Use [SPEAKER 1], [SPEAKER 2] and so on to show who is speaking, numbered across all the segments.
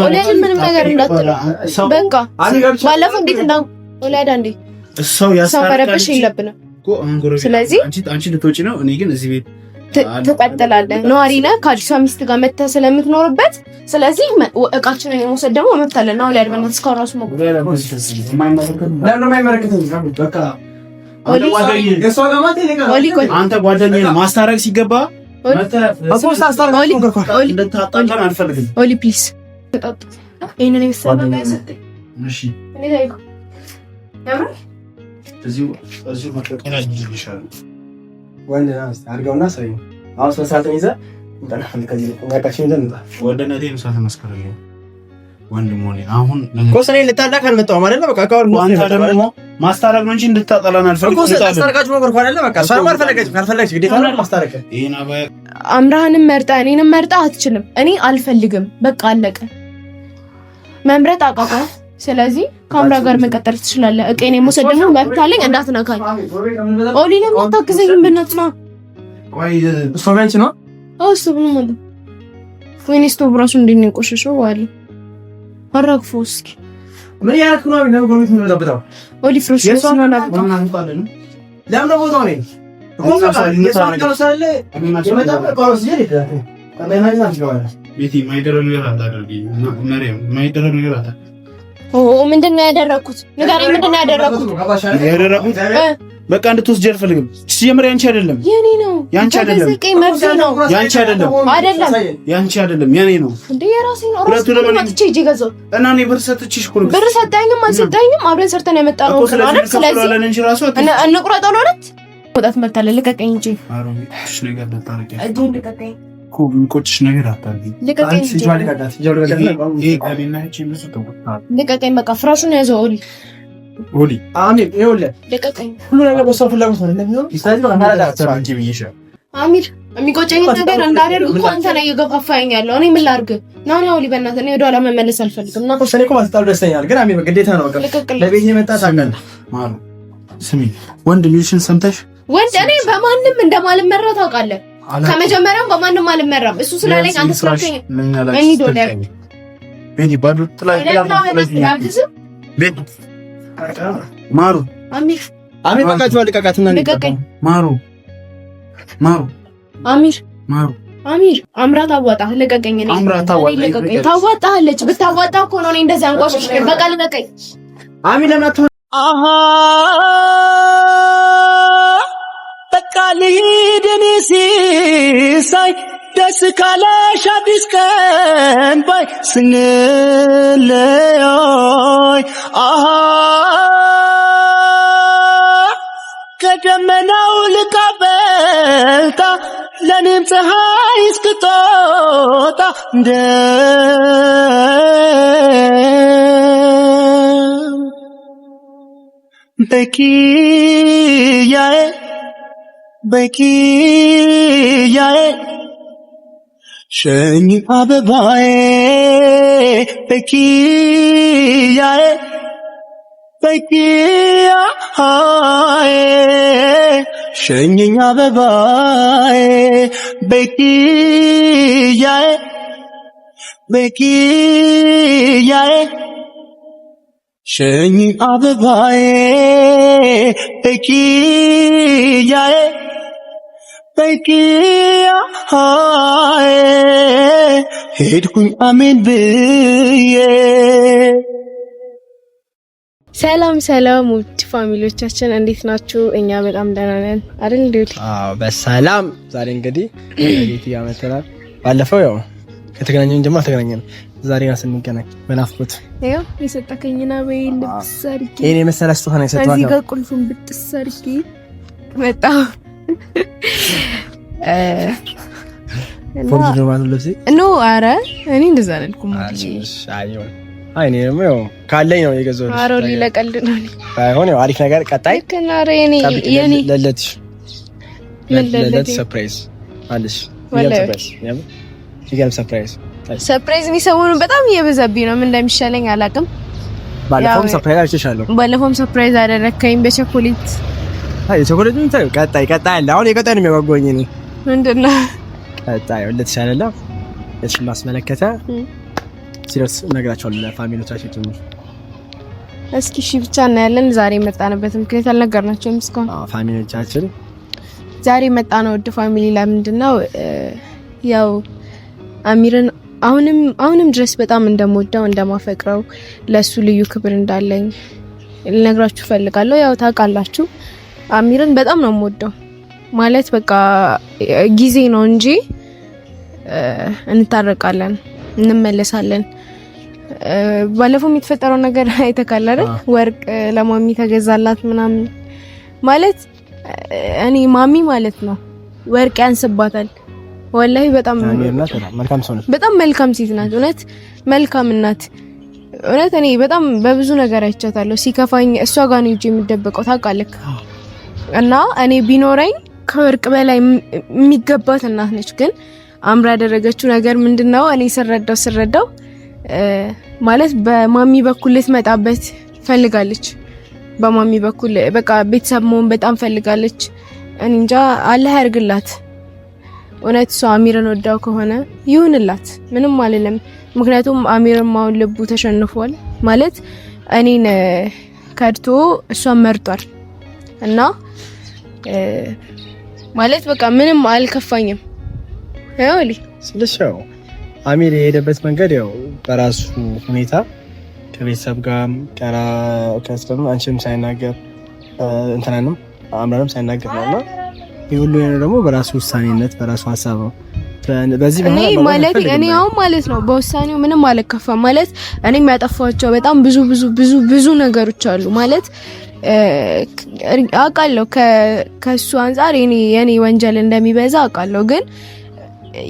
[SPEAKER 1] ኦሊያድ ምንም ነገር እንዳትለው በቃ ባለፈው እንዴት እንዳው ኦሊያድ አንዴ
[SPEAKER 2] ሰው
[SPEAKER 1] መረበሽ የለብንም። ስለዚህ
[SPEAKER 2] አንቺ ልትወጪ ነው፣ እኔ ግን እዚህ ቤት
[SPEAKER 1] ትቀጥላለህ። ነዋሪ ነህ ከአዲሷ ሚስት ጋር መተህ ስለምትኖርበት፣ ስለዚህ እቃችንን የመውሰድ ደግሞ መብት አለን። ነው ኦሊያድ በእናትህ እስካሁን እራሱ
[SPEAKER 2] አንተ ጓደኛዬ ነው ማስታረቅ ሲገባ ኦሊ ፕሊዝ ይሄንን ይሰማል። እሺ እኔ ታይኩ ያምራል። እዚሁ መከከና ይሻላል። ወንድና አድርገውና ሰው አሁን ሰዓትን ይዘህ እንጠራለን። ከዚህ እንጋቃችን እንደምጣ ወንድነቴን ሳትመስከረልኝ ወንድም ሆነ አሁን ኮሰኔ ልታላክ አልመጣሁም አይደለ? በቃ ካወር አንተ ደግሞ ማስታረቅ ነው እንጂ እንድታጠላን አልፈልግም። ኮሰኔ ታስታረቃችሁ ነገር አይደለ? በቃ ሰው ካልፈለገች ግዴታ ነው ማስታረቅ። ይሄን
[SPEAKER 1] አምራህንም መርጣ እኔንም መርጣ አትችልም። እኔ አልፈልግም። በቃ አለቀ። መምረጥ አቃቃ። ስለዚህ ከአምራ ጋር መቀጠል ትችላለህ። እቄኔ መውሰድ ደግሞ መብት አለኝ። እንዳትነካኝ ኦሊ። ለምን ታግዘኝ? በእናትህ ነው
[SPEAKER 2] ወይ ስቶቭ ነው?
[SPEAKER 1] አዎ ስቶቭ ነው ማለት ወይኔ ስቶቭ ራሱ እንዴት ነው የቆሸሸው? ዋለ አራግፎ እስኪ
[SPEAKER 2] ምን ያልክ ነው? ነው ጎሚት ነው ተበጣው
[SPEAKER 1] ኦሊ ፍሮሽ ነው
[SPEAKER 2] ነው ለምን አንጣለን? ለምን ቦታው ነው ቤቲ ማይደረግ ነገር አታደርጊ። ማይደረግ ነገር አታ
[SPEAKER 1] ምንድን ነው ያደረኩት? ንገረኝ። ምንድን ነው ያደረኩት?
[SPEAKER 2] በቃ እንድትወስጂ አልፈልግም። ሲጀምር ያንቺ አይደለም የኔ ነው። ያንቺ አይደለም ያንቺ አይደለም ያንቺ አይደለም የኔ ነው እንዴ? የራሴ ነው። ሁለቱ ለምን አትቼ እጄ ገዛው እና እኔ ብር ሰጥቼሽ እኮ ነው። ብር ሰጣኝም አልሰጣኝም አብረን ሰርተን ያመጣነው ነው አይደል? ስለዚህ እንጂ ራሱ እንቁረጠው ነው አይደል? ወጣት መጣለ። ልቀቀኝ እንጂ አሮን እሺ ነገር ደታረቀ እጄን ልቀቀኝ። ኮምኮች ነገር አታርጊ። ልቀቀኝ እንጂ ልቀቀኝ። በቃ ፍራሹን ያዘው ኦሊ ኦሊ አሚር ይኸውልህ ልቀቀኝ። ሁሉ ነገር በሰው ፍላጎት ነው ለሚሆን ይስተካከል። አናላችሁ አንቺ ብዬሽ አሚር የሚቆጨኝ ነገር እንዳደርግ እኮ አንተ ነህ እየገፋፋኝ ያለው። እኔ ምን ላድርግ? ና ኦሊ በእናትህ እኔ ወደኋላ መመለስ አልፈልግም። ና ኮሰኔ እኮ ማስታወል ደስተኛል፣ ግን አሚር ግዴታ ነው። በቃ ለቤት የመጣ ታውቃለህ። ማሩ ስሚ፣ ወንድ ሚልሽን ሰምተሽ ወንድ እኔ በማንም እንደማልመራ ታውቃለህ። ከመጀመሪያው በማንም አልመራም። እሱ ስላለኝ አንተ ስላልከኝ እኔ ዶላር ቤኒ ባዶ ጥላይ ቤት ማሩ አሚር በቃችሁ ልቀቃትና ልቀቀኝ። ማሩ አሚር አምራት አዋጣ ልቀቀኝ። እኔ አምራት አዋጣ ልቀቀኝ። ታዋጣለች። ብታዋጣ እኮ ነው እኔ እንደዛ አንቋሽሽ። በቃ ልቀቀኝ አሚር። ለምን አትሆን በቃ ልሂድ እኔ ሲሳይ ደስ ካለሽ አዲስ ቀን ባይ ስንለያይ ከደመናው ልቃ በልጣ ለኔም ፀሐይ እስክትወጣ እንደ በኪያዬ ሸኝ አበባዬ በኪያዬ ሸኝኝ አበባዬ በኪያዬ ሸኝኝ አበባዬ በኪያዬ ሄድኩኝ አሜን ብዬ።
[SPEAKER 1] ሰላም ሰላም ውድ ፋሚሊዎቻችን እንዴት ናችሁ? እኛ በጣም ደህና ነን አይደል? እንዴ
[SPEAKER 3] በሰላም ዛሬ እንግዲህ ቤት ያመጣናል። ባለፈው ያው ከተገናኘን ጀምሮ ተገናኘን። ዛሬ ጋር ስንገናኝ በናፍቆት
[SPEAKER 1] ያው የሰጠከኝና በይል ልብሰርቂ
[SPEAKER 3] እኔ መሰለ ስጦታ ነው የሰጠው።
[SPEAKER 1] እዚህ ጋር ቁልፉን ብትሰርቂ መጣ
[SPEAKER 3] ፎርጅ ነው ማለት ለዚህ
[SPEAKER 1] ኖ አረ እኔ እንደዛ አልኩም።
[SPEAKER 3] እኔ ደግሞ ያው ካለኝ ነው የገዛሁት።
[SPEAKER 1] አሮሊ ለቀልድ ነው
[SPEAKER 3] ባይሆን ያው አሪፍ ነገር ቀጣይ
[SPEAKER 1] ከናረ የኔ
[SPEAKER 3] ለለትሽ ሰርፕራይዝ አለሽ። ይገርም
[SPEAKER 1] ሰርፕራይዝ የሚሰሙን በጣም እየበዛብኝ ነው። ምን እንደሚሻለኝ አላውቅም።
[SPEAKER 3] ባለፈውም ሰርፕራይዝ አድርጌሻለሁ።
[SPEAKER 1] ባለፈውም ሰርፕራይዝ አደረከኝ በቸኮሌት።
[SPEAKER 3] አይ ቸኮሌት ምን ታዩ? ቀጣይ አለ። አሁን የቀጣይ ነው የሚያጓጓኝ ነው።
[SPEAKER 1] ምንድነው?
[SPEAKER 3] ቀጣይ ለተሻለላ እሺ ማስመለከተ ሲደርስ እነግራቸዋለሁ ለፋሚሊዎቻችን ጭምር።
[SPEAKER 1] እስኪ እሺ ብቻ እናያለን። ዛሬ መጣንበት ምክንያት አልነገርናቸውም እስካሁን።
[SPEAKER 3] ፋሚሊዎቻችን
[SPEAKER 1] ዛሬ መጣ ነው ወደ ፋሚሊ ለምንድነው ያው አሚርን አሁንም ድረስ በጣም እንደምወደው እንደማፈቅረው ለሱ ልዩ ክብር እንዳለኝ ልነግራችሁ ፈልጋለሁ። ያው ታውቃላችሁ አሚርን በጣም ነው የምወደው ማለት በቃ ጊዜ ነው እንጂ እንታረቃለን፣ እንመለሳለን። ባለፈው የተፈጠረው ነገር አይተካላለ ወርቅ ለማሚ ተገዛላት ምናምን ማለት እኔ ማሚ ማለት ነው ወርቅ ያንስባታል። ወላሂ በጣም
[SPEAKER 3] መልካም ሰው ነች።
[SPEAKER 1] በጣም መልካም ሴት ናት። እውነት መልካም እናት። እውነት እኔ በጣም በብዙ ነገር አይቻታለሁ። ሲከፋኝ እሷ ጋር ነው የምደበቀው ታውቃለህ። እና እኔ ቢኖረኝ ከወርቅ በላይ የሚገባት እናት ነች። ግን አምራ ያደረገችው ነገር ምንድነው? እኔ ስረዳው ማለት በማሚ በኩል ልትመጣበት ፈልጋለች። በማሚ በኩል በቃ ቤተሰብ መሆን በጣም ፈልጋለች። እኔ እንጃ አላህ ያርግላት። እውነት እሷ አሚርን ወዳው ከሆነ ይሁንላት፣ ምንም አልልም። ምክንያቱም አሚርም አሁን ልቡ ተሸንፏል ማለት እኔን ከድቶ እሷን መርጧል እና ማለት በቃ ምንም አልከፋኝም። ያውሊ
[SPEAKER 3] ስለሻው አሚር የሄደበት መንገድ ያው በራሱ ሁኔታ ከቤተሰብ ጋር ከስለም አንቺም ሳይናገር እንትናንም አምራንም ሳይናገር ነውና ይሁሉ ደግሞ በራሱ ውሳኔነት በራሱ ሀሳብ ነው። በዚህ
[SPEAKER 1] እኔ ማለት እኔ አሁን ማለት ነው በውሳኔው ምንም አልከፋም ማለት እኔ የሚያጠፋቸው በጣም ብዙ ነገሮች አሉ ማለት አውቃለሁ። ከሱ አንፃር የኔ ወንጀል እንደሚበዛ አውቃለሁ። ግን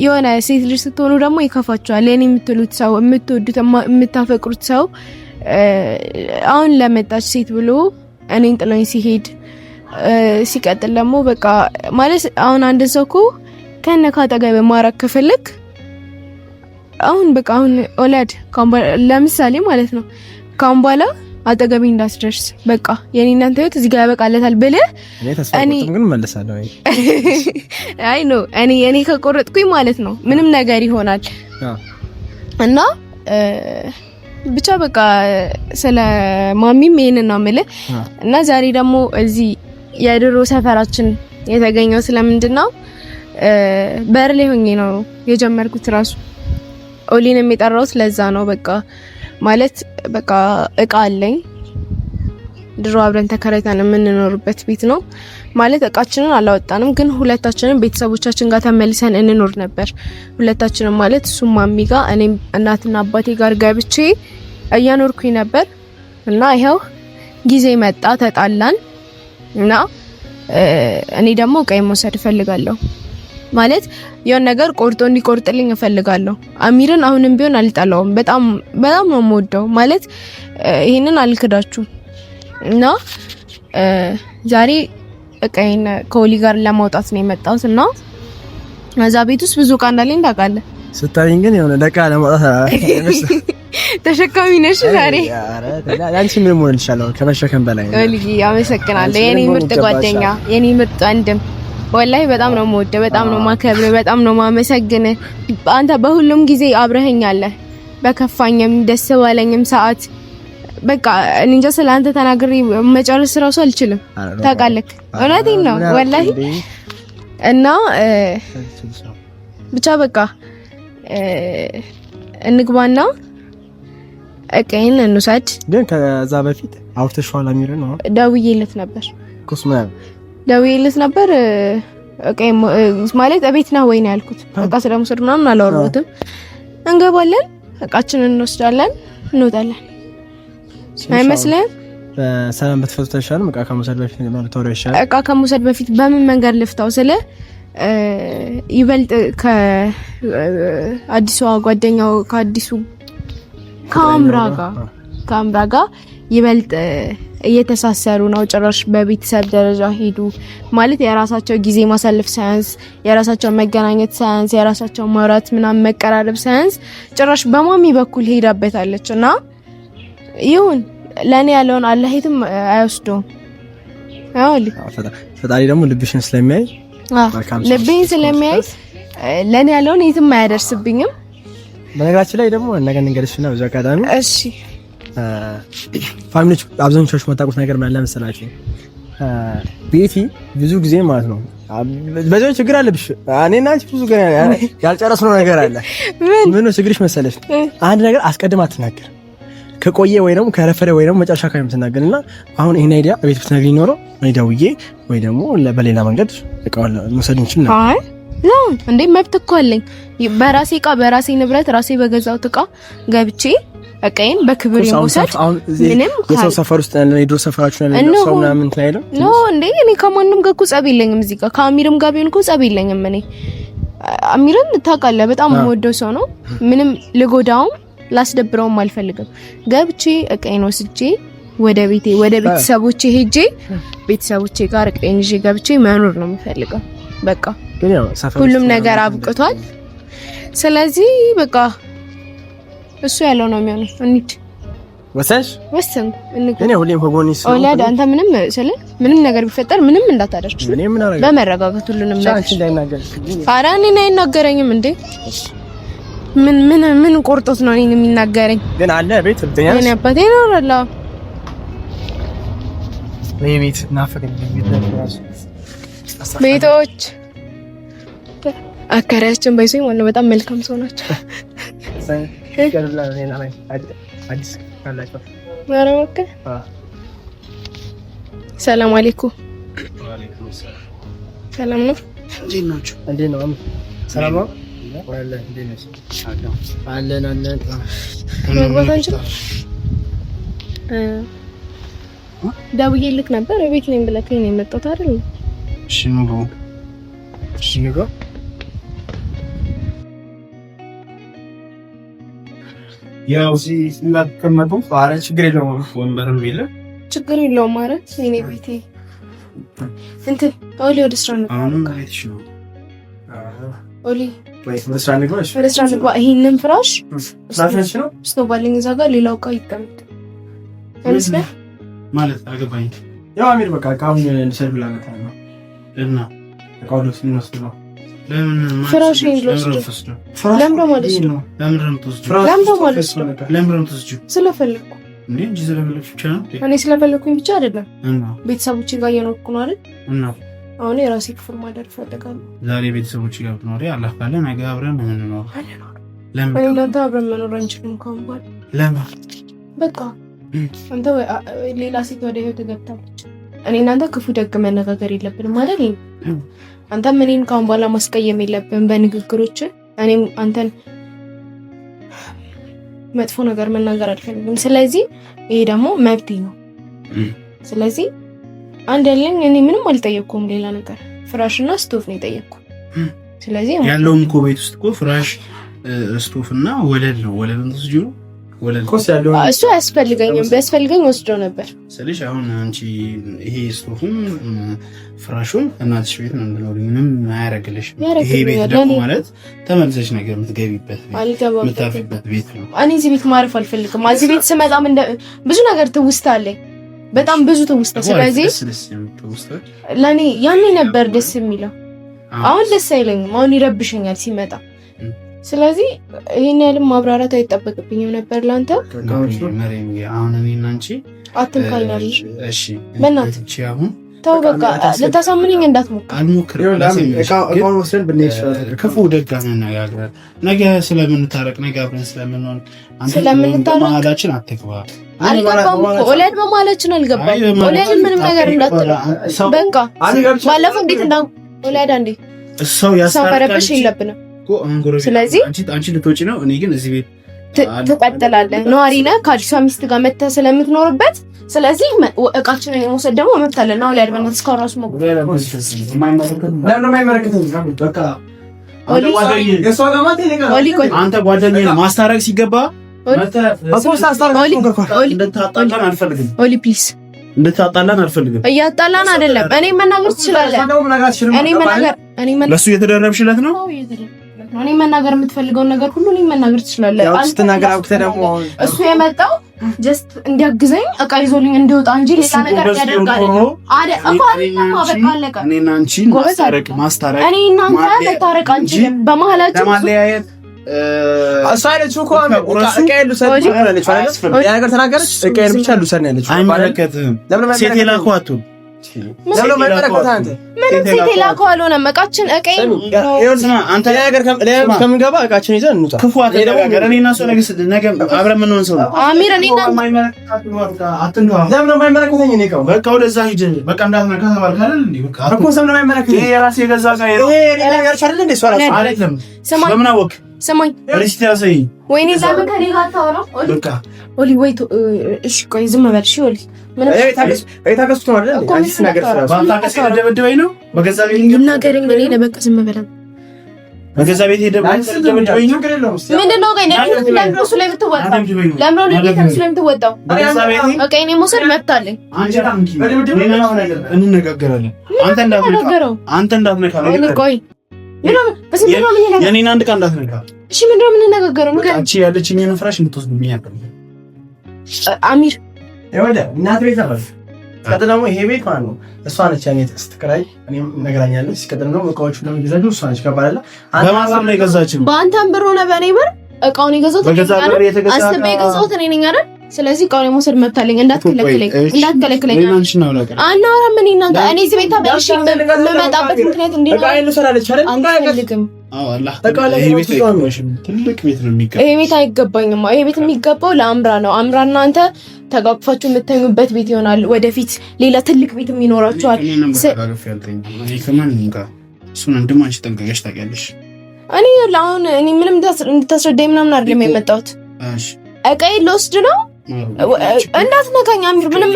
[SPEAKER 1] የሆነ ሴት ልጅ ስትሆኑ ደግሞ ይከፋቸዋል። የኔ የምትሉት ሰው የምትወዱት የምታፈቅሩት ሰው አሁን ለመጣች ሴት ብሎ እኔን ጥሎኝ ሲሄድ ሲቀጥል ደግሞ በቃ ማለት አሁን አንድ ሰው እኮ ከነካ አጠገብ ማራክ ከፈለክ አሁን በቃ አሁን ኦላድ ለምሳሌ ማለት ነው ካሁን በኋላ አጠገቤ እንዳስደርስ በቃ የኔ እናንተ ህይወት እዚህ ጋር ያበቃለታል ብለህ
[SPEAKER 3] እኔ ግን መለሳለሁ።
[SPEAKER 1] አይ ኖ እኔ ከቆረጥኩኝ ማለት ነው ምንም ነገር ይሆናል እና ብቻ በቃ ስለ ማሚም ይሄንን ነው የምልህ። እና ዛሬ ደግሞ እዚህ የድሮ ሰፈራችን የተገኘው ስለምንድነው በር ላይ ሆኜ ነው የጀመርኩት። ራሱ ኦሊንም የጠራሁት ለዛ ነው። በቃ ማለት በቃ እቃ አለኝ ድሮ አብረን ተከራይተን የምንኖርበት ቤት ነው ማለት እቃችንን አላወጣንም፣ ግን ሁለታችንም ቤተሰቦቻችን ጋር ተመልሰን እንኖር ነበር። ሁለታችንም ማለት እሱም ማሚ ጋር እኔም እናትና አባቴ ጋር ገብቼ እያኖርኩኝ ነበር። እና ይሄው ጊዜ መጣ ተጣላን እና እኔ ደግሞ እቃዬን መውሰድ እፈልጋለሁ ማለት የሆነ ነገር ቆርጦ እንዲቆርጥልኝ እፈልጋለሁ። አሚርን አሁንም ቢሆን አልጠላውም፣ በጣም ነው የምወደው ማለት ይሄንን አልክዳችሁ። እና ዛሬ እቃዬን ከኦሊ ጋር ለማውጣት ነው የመጣሁት እና እዛ ቤት ውስጥ ብዙ እቃ እንዳለኝ ታውቃለህ።
[SPEAKER 3] ስታይኝ ግን የሆነ ለቃ ለማውጣት
[SPEAKER 1] ተሸካሚ ነሽ ዛሬ።
[SPEAKER 3] አንቺ ምን ሆነ ልሻለው ከመሸከም በላይ ነው።
[SPEAKER 1] ኦሊ አመሰግናለሁ የኔ ምርጥ ጓደኛ፣ የኔ ምርጥ ወንድም። ወላሂ በጣም ነው የምወደው፣ በጣም ነው ማከብር፣ በጣም ነው ማመሰግን። አንተ በሁሉም ጊዜ አብረኸኛለህ፣ በከፋኝም ደስ ባለኝም ሰዓት በቃ እንጃ ስለአንተ ተናግሬ መጨረስ ራሱ አልችልም ታውቃለህ። እውነቴን ነው ወላሂ። እና ብቻ በቃ እንግባና እቃዬን እንውሰድ።
[SPEAKER 3] ግን ከዛ በፊት አውርተሽዋል አሚር ነው?
[SPEAKER 1] ደውዬለት ነበር
[SPEAKER 3] ኮስማ
[SPEAKER 1] ደውዬለት ነበር። እቃዬን ማለት እቤት ነው ወይ ነው ያልኩት። በቃ ስለምወስድ ምናምን አላወራሁትም። እንገባለን፣ እቃችንን እንወስዳለን፣ እንወጣለን። አይመስልም?
[SPEAKER 3] በሰላም በተፈቱ ተሻለ። እቃ ከመውሰድ በፊት ነው ተወራው ይሻላል። እቃ
[SPEAKER 1] ከመውሰድ በፊት በምን መንገድ ልፍታው ስለ ይበልጥ ከአዲሷ ጓደኛው ከአዲሱ ከአምራ ጋር ይበልጥ እየተሳሰሩ ነው። ጭራሽ በቤተሰብ ደረጃ ሄዱ ማለት የራሳቸው ጊዜ ማሳለፍ ሳያንስ፣ የራሳቸው መገናኘት ሳያንስ፣ የራሳቸው ማውራት ምናምን መቀራረብ ሳያንስ ጭራሽ በማሚ በኩል ሄዳበታለች። እና ይሁን ለኔ ያለውን አላህ የትም አይወስደውም። አውሊ
[SPEAKER 3] ፈጣሪ ደግሞ ልብሽን ስለሚያይ
[SPEAKER 1] ልብሽን ስለሚያይ ለኔ ያለውን የትም አያደርስብኝም።
[SPEAKER 3] በነገራችን ላይ ደግሞ ነገር እንገርሽና ብዙ አጋጣሚ
[SPEAKER 1] እሺ
[SPEAKER 3] ፋሚሊዎች አብዛኞቹ የማታውቁት ነገር ምን አለ መሰላችሁ? ቤቲ ብዙ ጊዜ ማለት ነው በዚህ ችግር አለብሽ። እኔና አንቺ ብዙ ገና ያልጨረስነው ነገር አለ። ምን ነው ችግርሽ መሰለሽ? አንድ ነገር አስቀድማ አትናገር። ከቆየ ወይ ደግሞ ከረፈደ ወይ ደግሞ መጨረሻ ላይ የምትናገርና አሁን ይሄን አይዲያ ቤት ብትነግሪኝ ኖሮ እኔ ደውዬ ወይ ደግሞ በሌላ መንገድ እቃውን መውሰድ እንችል ነበር።
[SPEAKER 1] አይ ነው እንዴ መብት እኮ አለኝ። በራሴ እቃ በራሴ ንብረት ራሴ በገዛሁት እቃ ገብቼ እቃዬን በክብር የመውሰድ ምንም
[SPEAKER 3] የሰው ሰፈር ውስጥ ያለ የድሮ ሰፈራችሁ ያለ ሰው ምናምን ታይለም
[SPEAKER 1] ነው እንዴ? እኔ ከማንም ጋር እኮ ጸብ የለኝም። እዚህ ጋር ከአሚርም ጋር ቢሆን እኮ ጸብ የለኝም። እኔ አሚርን ታውቃለህ፣ በጣም የምወደው ሰው ነው። ምንም ልጎዳውም ላስደብረውም አልፈልግም። ገብቼ እቃዬን ወስጄ ወደ ቤቴ ወደ ቤተሰቦቼ ሄጄ ቤተሰቦቼ ጋር እቃዬን ይዤ ገብቼ መኖር ነው የምፈልገው። በቃ ሁሉም ነገር አብቅቷል። ስለዚህ በቃ እሱ ያለው ነው የሚሆነው። እንዴ ወሰን
[SPEAKER 3] እኔ ሁሌም ከጎንሽ ነው።
[SPEAKER 1] ኦላድ አንተ ምንም ነገር ቢፈጠር ምንም እንዳታደርግ በመረጋጋት ሁሉንም ነገር ኧረ እኔን አይናገረኝም እንዴ? ምን ቆርጦት ነው እኔን የሚናገረኝ?
[SPEAKER 3] ግን አለ ቤት እርግጠኛ ነኝ።
[SPEAKER 1] እኔ አባቴ ነው አላ
[SPEAKER 3] ቤት ናፈቀኝ።
[SPEAKER 1] ቤቶች አከራያችን ባይሶኝ ማለት በጣም መልካም ሰው ናቸው። ሰላም አለይኩም። ሰላም ነው።
[SPEAKER 3] እንዴት ነው? ሰላም ነው። አለን
[SPEAKER 1] መግባት አንችልም። ደውዬልክ ነበር ቤት ነኝ ብለከኝ ነው የመጣሁት አይደል?
[SPEAKER 3] እሺ ነው። እሺ ነው። ያው ሲላከመጡ አረ ችግር የለውም። ወንበርም የለ
[SPEAKER 1] ችግር የለውም። አረ እኔ ቤቴ እንትን ኦሊ ወደ ስራ ነው።
[SPEAKER 3] አሁንም ቤትሽ ነው።
[SPEAKER 1] ኦሊ
[SPEAKER 3] ወደ ስራ ነው።
[SPEAKER 1] ወደ ስራ ነው። ይሄንን ፍራሽ
[SPEAKER 3] ፍራሽ ነው
[SPEAKER 1] ስቶባልኝ እዛ ጋር ሌላው እቃ ይቀመጥ
[SPEAKER 3] ማለት አገባኝ። ያው አሚር በቃ እቃውን እንሰር ብላ መጣ ነው እና እቃውን ልንወስድ ነው።
[SPEAKER 1] ፍራሽ ስለፈለኩ እኔ ስለፈለኩኝ ብቻ አይደለም ቤተሰቦቼ ጋር እየኖርኩ ነው አይደል? አሁን የራሴ ክፍል ማደር እፈልጋለሁ።
[SPEAKER 3] ዛሬ ቤተሰቦቼ ጋር ብትኖሪ አላህ ካለ ነገ አብረን ምን ነው
[SPEAKER 1] ለምን እናንተ አብረን መኖር አንችልም? ካሁን በኋላ ለምን? በቃ አንተ ሌላ ሴት ወደ ህይወት ገብታለች። እኔ እናንተ ክፉ ደግ መነጋገር የለብንም አይደል? አንተም እኔን ካሁን በኋላ ማስቀየም የለብን በንግግሮች። እኔም አንተን መጥፎ ነገር መናገር አልፈልግም። ስለዚህ ይሄ ደግሞ መብቴ ነው። ስለዚህ አንድ ያለኝ እኔ ምንም አልጠየቅኩም። ሌላ ነገር ፍራሽና ስቶፍ ነው የጠየቅኩ። ስለዚህ
[SPEAKER 3] ያለውም እኮ ቤት ውስጥ እኮ ፍራሽ ስቶፍና ወለል ነው። ወለልን ተስጂው ወለል ኮስ ያለው
[SPEAKER 1] እሱ አያስፈልገኝም። ቢያስፈልገኝ ወስደው ነበር።
[SPEAKER 3] ስለዚህ አሁን አንቺ ይሄ ስቶፍም ፍራሹም እናትሽ ቤት ነው እንደኖር ምንም አያረግልሽም። ይሄ ቤት ደግሞ ማለት ተመልሰሽ ነገር የምትገቢበት ቤት የምታርፊበት ቤት ነው።
[SPEAKER 1] እኔ እዚህ ቤት ማረፍ አልፈልግም። እዚህ ቤት ስመጣም ብዙ ነገር ትውስታ አለኝ፣ በጣም ብዙ ትውስታ። ስለዚህ ለኔ ያኔ ነበር ደስ የሚለው፣ አሁን ደስ አይለኝም። አሁን ይረብሸኛል ሲመጣ። ስለዚህ ይሄን ያህል ማብራራት አይጠበቅብኝም ነበር ላንተ።
[SPEAKER 3] አሁን እኔና አንቺ
[SPEAKER 1] አትንካኛለሽ።
[SPEAKER 3] እሺ
[SPEAKER 1] በእናትህ
[SPEAKER 3] አሁን
[SPEAKER 1] ተው በቃ ልታሳምነኝ እንዳትሞክር።
[SPEAKER 3] አልሞክርም። እቃውን ወስደን ብንሄድ ክፉ ደግ አነጋግረን ነገ ስለምንታረቅ ነገ አብረን ስለምንሆን አንተ ማዕዳችን አትግባ።
[SPEAKER 1] አልገባም እኮ ኦላድ በማለችን አልገባም። ኦላድ ምንም ነገር እንዳትል በቃ ባለፈው እንዴት እንዳው ኦላድ አንዴ
[SPEAKER 3] ሰው
[SPEAKER 1] መረበሽ የለብንም። ስለዚህ
[SPEAKER 3] አንቺ ልትወጪ ነው፣ እኔ ግን እዚህ ቤት
[SPEAKER 1] ትቀጥላለህ። ነዋሪ ነህ ከአዲሷ ሚስት ጋር መተህ ስለምትኖርበት። ስለዚህ እቃችንን የመውሰድ ደግሞ መብት አለን። ነው ኦላድ በእናትህ እስካሁን ራሱ
[SPEAKER 3] አንተ ጓደኛዬ ማስታረቅ ሲገባ
[SPEAKER 1] ኦሊ ፕሊዝ
[SPEAKER 3] እንድታጣላን አልፈልግም።
[SPEAKER 1] እያጣላን አይደለም። እኔ መናገር ትችላለህ።
[SPEAKER 3] ለሱ እየተደረብሽለት ነው።
[SPEAKER 1] እኔ መናገር የምትፈልገውን ነገር ሁሉ እኔ መናገር ትችላለህ። እሱ የመጣው ጀስት እንዲያግዘኝ እቃ ይዞልኝ እንዲወጣ እንጂ ሌላ ነገር ያደርጋል
[SPEAKER 3] እኔና አንቺ ማስታረቅ
[SPEAKER 1] እኔ እናንተ መታረቅ አንችልም። በመሀላችን
[SPEAKER 2] እሷ ያለችው እኮ እቃዬን ልውሰድ ያለች አይደል? ያ ነገር ተናገረች። እቃዬን ብቻ ልውሰድ ነው ያለችው።
[SPEAKER 4] አይመለከትም። ሴት የላከው አትሁን
[SPEAKER 2] ለምን ማይመለከት አንተ
[SPEAKER 1] ምንም ሴት የላከው አልሆነም። እቃችን እቃዬን
[SPEAKER 2] ስማ፣ አንተ ያ ነገር ከምንገባ እቃችን ይዘን እንውጣ።
[SPEAKER 4] ክፉ አትነጋገር። እኔና እሱ ነገ አብረን የምንሆን ሰው ነው
[SPEAKER 1] አሚር። እኔ እና
[SPEAKER 2] ለምን ማይመለከተኝ እኔ እቃው
[SPEAKER 4] በቃ ወደዛ ሂድ። በቃ እንዳትነካ ተባልክ አይደል እንዴ? በቃ
[SPEAKER 2] እኮ ሰምነ ማይመለከተኝ ይሄ የራሴ የገዛ ጋር ይሄ ነገር አይደል እንዴ? ሷራ
[SPEAKER 4] አይደለም።
[SPEAKER 1] ስማኝ፣
[SPEAKER 4] ለምን አወቅ?
[SPEAKER 1] ስማኝ፣
[SPEAKER 4] ሪሲት ያሳይ።
[SPEAKER 1] ወይኔ ለምን ከኔ ጋር ታወራው?
[SPEAKER 4] በቃ
[SPEAKER 1] ኦሊ ወይ እሺ፣ ቆይ ዝም በል እሺ። ኦሊ ምን
[SPEAKER 2] ታገስኩት ነው አይደል? አዲስ ነገር ስራ
[SPEAKER 4] ባንታከስ ደበደበኝ ነው በገዛ ቤት
[SPEAKER 1] ይናገረኝ። እኔ ለበቃ ዝም በል
[SPEAKER 4] በገዛ ቤት ደበደበኝ ነው።
[SPEAKER 1] ምንድን ነው? ለምን እሱ ላይ የምትወጣው? ለምን እሱ ላይ የምትወጣው? በቃ እኔ መውሰድ መብት አለኝ።
[SPEAKER 4] እንነጋገራለን። አንተ እንዳትነካ ቆይ የኔን አንድ ቃል እንዳትነካ
[SPEAKER 1] እሺ። ምንድን ነው የምንነጋገረው?
[SPEAKER 4] አንቺ ያለችኝን ፍራሽ የምትወስድብኝ
[SPEAKER 1] አሚር
[SPEAKER 2] ይኸውልህ እናት ቤት ነበር። ሲቀጥል ደግሞ ይሄ ቤት ማለት ነው እሷ ነች ያኔ ስትከራይ እኔም ነግራኛለች። ሲቀጥል ደግሞ እቃዎቹ ለምትገዛችሁ እሷ ነች ከባላላ
[SPEAKER 4] በማሰብ ነው የገዛችው።
[SPEAKER 1] በአንተም ብር ሆነ በእኔ ብር እቃውን የገዛሁት አስቤ የገዛሁት እኔ ነኝ አይደል? ስለዚህ እቃውን የመውሰድ መብት አለኝ። እንዳትከለክለኝ። አናወራም። እኔ እናንተ እኔ እዚህ ቤት ተበልሽ የምመጣበት ምክንያት እንዴ ነው?
[SPEAKER 2] እቃዬን ልውሰዳለች አይደል?
[SPEAKER 1] አንፈልግም።
[SPEAKER 4] ትልቅ ቤት ነው የሚገባው።
[SPEAKER 1] ይሄ ቤት አይገባኝም። ይሄ ቤት የሚገባው ለአምራ ነው። አምራና አንተ ተጋግፋችሁ የምትተኙበት ቤት ይሆናል። ወደፊት ሌላ ትልቅ ቤት የሚኖራችኋል።
[SPEAKER 4] እሱን እንደማ አንቺ ጠንቀቀሽ ታውቂያለሽ።
[SPEAKER 1] እኔ አሁን እኔ ምንም እንድታስረዳኝ ምናምን አይደለም የመጣሁት። እቃዬን ልወስድ ነው። እንዳትነካኝ አሚር። ምንም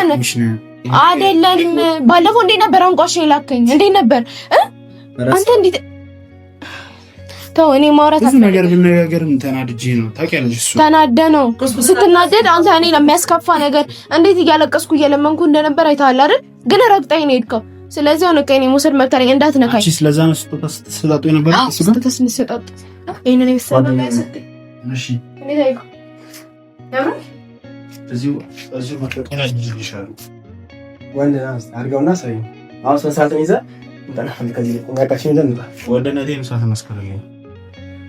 [SPEAKER 1] አይደለም። ባለፈው እንዴት ነበር አንቋሽ የላከኝ? እንዴት ነበር አንተ? እንዴት ተው። እኔ ማውራት
[SPEAKER 4] ብዙ ነገር ብነጋገርም ተናድጄ ነው ታውቂያለሽ። እሱ
[SPEAKER 1] ተናደ ነው። ስትናደድ አንተ እኔ ለሚያስከፋ ነገር እንዴት እያለቀስኩ እየለመንኩ እንደነበር አይተሃል አይደል? ግን ረግጠኝ ነው የሄድከው። ስለዚህ አሁን እኔ መውሰድ መብት አለኝ። እንዳትነካኝ።
[SPEAKER 4] እሺ። ስለዛ ነው ስትሰጣጡ የነበረ እሱ ጋር
[SPEAKER 1] ተስንሰጣጡ ይሄንን ይሰማ ነው ያሰጠኝ።
[SPEAKER 4] እሺ።
[SPEAKER 1] እኔ ታይኩ ያምራ
[SPEAKER 4] እዚሁ ማጥቂና ይልሻል
[SPEAKER 2] ወንድ ናስ አድርገውና ሳይ አሁን ሰዓትን ይዘህ እንጠናለን። ከዚህ እንጋቃችን እንደንጣ
[SPEAKER 4] ወደነቴን ሰዓት መስከረልኝ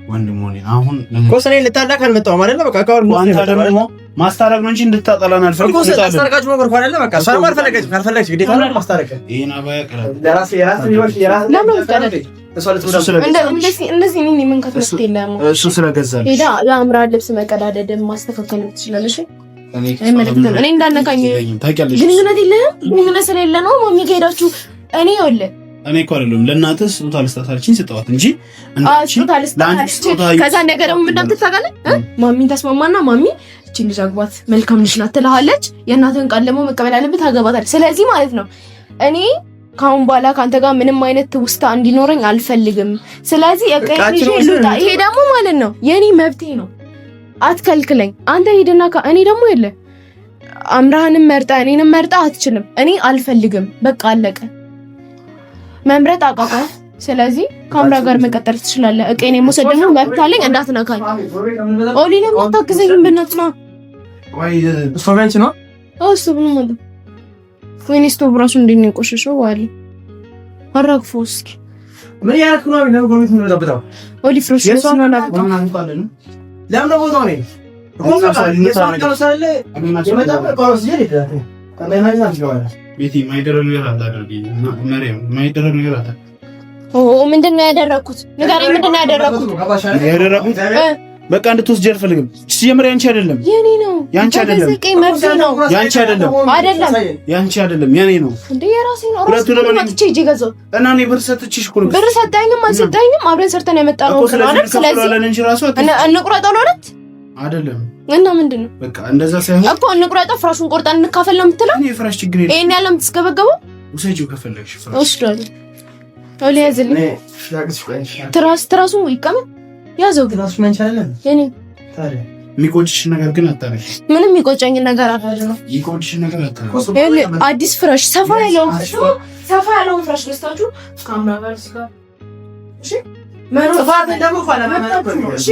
[SPEAKER 4] ወንድም ሆኔ አሁን
[SPEAKER 2] ኮሰኔ ልታላክ አልመጣሁም አይደለ? በቃ ካወር
[SPEAKER 4] አንተ ደግሞ ማስታረቅ ነው እንጂ እንድታጠላን አልፈልግም።
[SPEAKER 2] ኮሰ ታስታረቃችሁ ነው ወርኩ አይደለ? በቃ ሰው አልፈለገች ካልፈለገች ግዴታ ነው ማስታረቅ።
[SPEAKER 4] ይሄን አባያ ቀራል
[SPEAKER 2] ለራስ ይወርክ
[SPEAKER 1] ለምን ተቀደደ? እንደዚህ እኔ ምን ከተስተ የለም።
[SPEAKER 4] እሱ ስለገዛልሽ
[SPEAKER 1] ሄዳ የአምራ ልብስ መቀዳደድ ማስተካከል ትችላለሽ። እኔ እንዳነካኝ
[SPEAKER 4] ታውቂያለሽ።
[SPEAKER 1] ግንኙነት የለህም። ግንኙነት ስለሌለ ነው ማሚ ከሄዳችሁ እኔ ወለ
[SPEAKER 4] እኔ እኮ አይደለም ለእናትህ ስጦታ ልስጣታለችኝ ስጠዋት እንጂ
[SPEAKER 1] ከዛ ነገር ደግሞ ምንድን ትታጋለህ? ማሚን ተስማማና ማሚ እቺ ልጅ አግባት መልካም ልጅ ናት ትልሃለች። የእናትህን ቃል ደግሞ መቀበል አለብህ። ታገባታለህ። ስለዚህ ማለት ነው እኔ ካሁን በኋላ ካንተ ጋር ምንም አይነት ውስታ እንዲኖረኝ አልፈልግም። ስለዚህ ይሄ ደግሞ ማለት ነው የኔ መብቴ ነው። አትከልክለኝ። አንተ ሄድና እኔ ደግሞ የለ አምራህንም መርጣ እኔንም መርጣ አትችልም። እኔ አልፈልግም። በቃ አለቀ። መምረጥ አቃቃል። ስለዚህ ከአምራ ጋር መቀጠል ትችላለህ። እቄኔ መውሰድ ደግሞ መብት አለኝ። እንዳትነካኝ። ኦሊ ለምን አታግዘኝም? በእናትህ ነው
[SPEAKER 4] ወይ
[SPEAKER 2] ሶቨንች ነው
[SPEAKER 1] እሱ ምን ማለት ወይኔ ስቶቭ ራሱ እንዴት ነው የቆሸሸው? ዋሊ አራግፎ እስኪ
[SPEAKER 2] ምን ያልኩ ነው? ነው ጎሚት ነው ተበጣው
[SPEAKER 1] ኦሊ ፍሮሽ ነው ነው
[SPEAKER 2] ለምን ነው ቦታው ነው
[SPEAKER 1] ምንድን ነው ያደረኩት? ንገረኝ። ምንድን ነው ያደረኩት?
[SPEAKER 4] በቃ እንድትወስጂ አልፈልግም። ሲጀምር ያንቺ አይደለም
[SPEAKER 1] የኔ ነው።
[SPEAKER 4] ያንቺ አይደለም ያንቺ አይደለም ያንቺ አይደለም የኔ ነው እንዴ? የራሴ ነው። ራሱ ነው ማጥቼ እጄ ገዛው እና እኔ ብር ሰጥቼሽ እኮ ነው።
[SPEAKER 1] ብር ሰጣኝም አልሰጣኝም አብረን ሰርተን ያመጣነው ነው አይደል? ስለዚህ
[SPEAKER 4] እንጂ ራሱ
[SPEAKER 1] እንቁረጠው ነው
[SPEAKER 4] አይደለም።
[SPEAKER 1] እና ምንድን ነው
[SPEAKER 4] በቃ እንደዛ ሳይሆን
[SPEAKER 1] እኮ እንቁረጠው፣ ፍራሹን ቆርጠን እንካፈል ነው የምትለው?
[SPEAKER 4] እኔ ፍራሽ ችግር የለም።
[SPEAKER 1] ይሄን ያለም ትስገበገበው
[SPEAKER 4] ውሰጂው ከፈለግሽ ፍራሽ
[SPEAKER 1] ወስዳለሁ። ኦሊ ያዝልኝ። ትራሱ ይቀመጥ ያዘው።
[SPEAKER 2] ትራሱ ምን ይቻላል?
[SPEAKER 1] የኔ
[SPEAKER 2] ታዲያ
[SPEAKER 4] የሚቆጭሽ ነገር ግን አታረሽ።
[SPEAKER 1] ምንም የሚቆጨኝ ነገር አይደለም።
[SPEAKER 4] የሚቆጭሽ ነገር አታረሽ።
[SPEAKER 1] አዲስ ፍራሽ ሰፋ ያለውን ፍራሽ ልስታችሁ ካምራ ጋር እስካ እሺ
[SPEAKER 2] ጥፋት ደግሞ ፋላ ማለት እሺ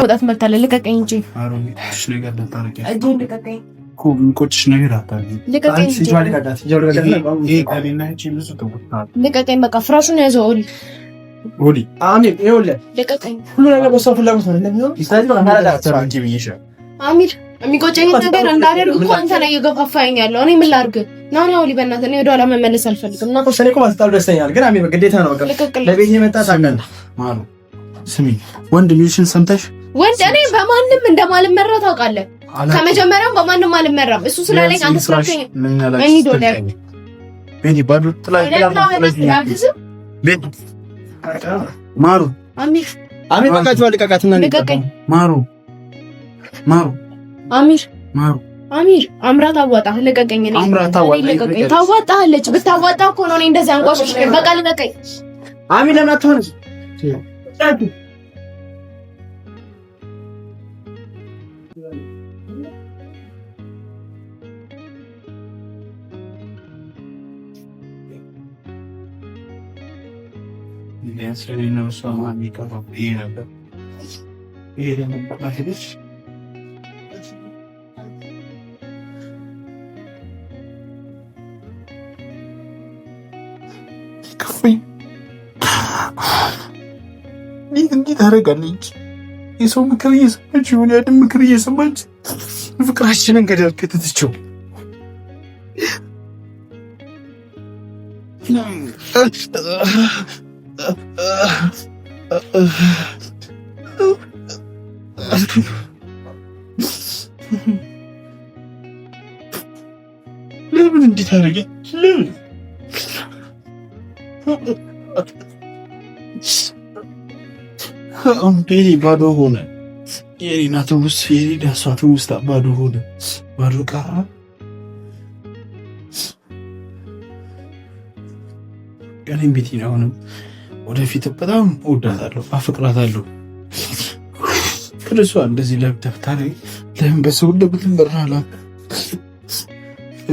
[SPEAKER 1] ወጣት መጣለ። ልቀቀኝ እንጂ
[SPEAKER 4] አሮንሽ ነገር አታረቂ።
[SPEAKER 1] እጄን ልቀቀኝ
[SPEAKER 4] እኮ የሚቆጭሽ ነገር አታረቂ።
[SPEAKER 1] ልቀቀኝ እንጂ
[SPEAKER 4] ይሄ ካቢና እቺ ብዙ ተውጣ።
[SPEAKER 1] ልቀቀኝ በቃ ፍራሹን ያዘው። ኦሊ
[SPEAKER 4] ሆሊ
[SPEAKER 2] አሚር ይኸውልህ
[SPEAKER 1] ልቀቀኝ።
[SPEAKER 2] ሁሉ ነገር በሷ ፍላጎት ነው እንደሚሆን ይስታጅ
[SPEAKER 4] እንጂ ብዬሻለሁ።
[SPEAKER 1] አሚር የሚቆጨኝ ነገር እንዳደርግ እኮ አንተ ነህ እየገፋፋኝ ያለው። እኔ ምን ላድርግ? ና ሆሊ በእናትህ እኔ ወደኋላ መመለስ አልፈልግም።
[SPEAKER 2] እና ኮሰኔ እኮ ማስጣል ደስተኛል፣ ግን አሚር በግዴታ ነው በቃ ለቤት የመጣ ታውቃለህ።
[SPEAKER 4] ማሩ ስሚ፣ ወንድ ሚልሽን ሰምተሽ
[SPEAKER 1] ወንድ እኔ በማንም እንደማልመራ ታውቃለህ። ከመጀመሪያው በማንም አልመራም። እሱ ስላለኝ አንተ ስላልከኝ እኔ ዶለ
[SPEAKER 4] ቤቲ ባዶ ጥላይ ቤት ማሩ
[SPEAKER 1] አሚር
[SPEAKER 2] በቃ ልቀቃትና
[SPEAKER 1] ልቀቀኝ።
[SPEAKER 4] ማሩ
[SPEAKER 1] አሚር አምራት አዋጣ ልቀቀኝ። እኔ ልቀቀኝ። ታዋጣለች። ብታዋጣ እኮ ነው እኔ እንደዚህ አንቋሽሽ። በቃ ልቀቀኝ።
[SPEAKER 2] አሚር ለምን አትሆንም?
[SPEAKER 4] እንዴት ታደርጋለች? የሰው ምክር እየሰማች ይሁን ያድም ምክር እየሰማች ፍቅራችንን ገደል ከተተችው ለምን እንዴት አደረገ? ለምን ቤቴ ባዶ ሆነ። የኔና ትውስት የኔና እሷ ትውስታ ባዶ ሆነ፣ ባዶ ቀረ። እኔም ቤቴን አሁንም ወደፊት በጣም እወዳታለሁ፣ አፈቅራታለሁ። እሷ እንደዚህ ለብተፍታሪ ለምን በሰው እንደምትመራላ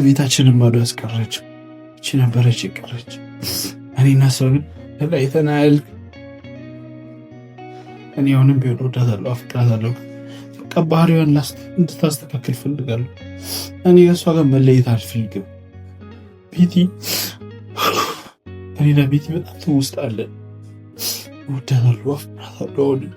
[SPEAKER 4] ቤታችንን ባዶ ያስቀረች እቺ ነበረች የቀረች። እኔና እሷ ግን ተለያይተናል። እኔ አሁንም ቢሆን እወዳታለሁ፣ አፈቅራታለሁ። በቃ ባህሪዋን እንድታስተካክል እፈልጋለሁ። እኔ ከእሷ ጋር መለየት አልፈልግም። ቤቲ እኔና ቤቲ በጣም ትውስጥ አለን። እወዳታለሁ፣ አፈቅራታለሁ።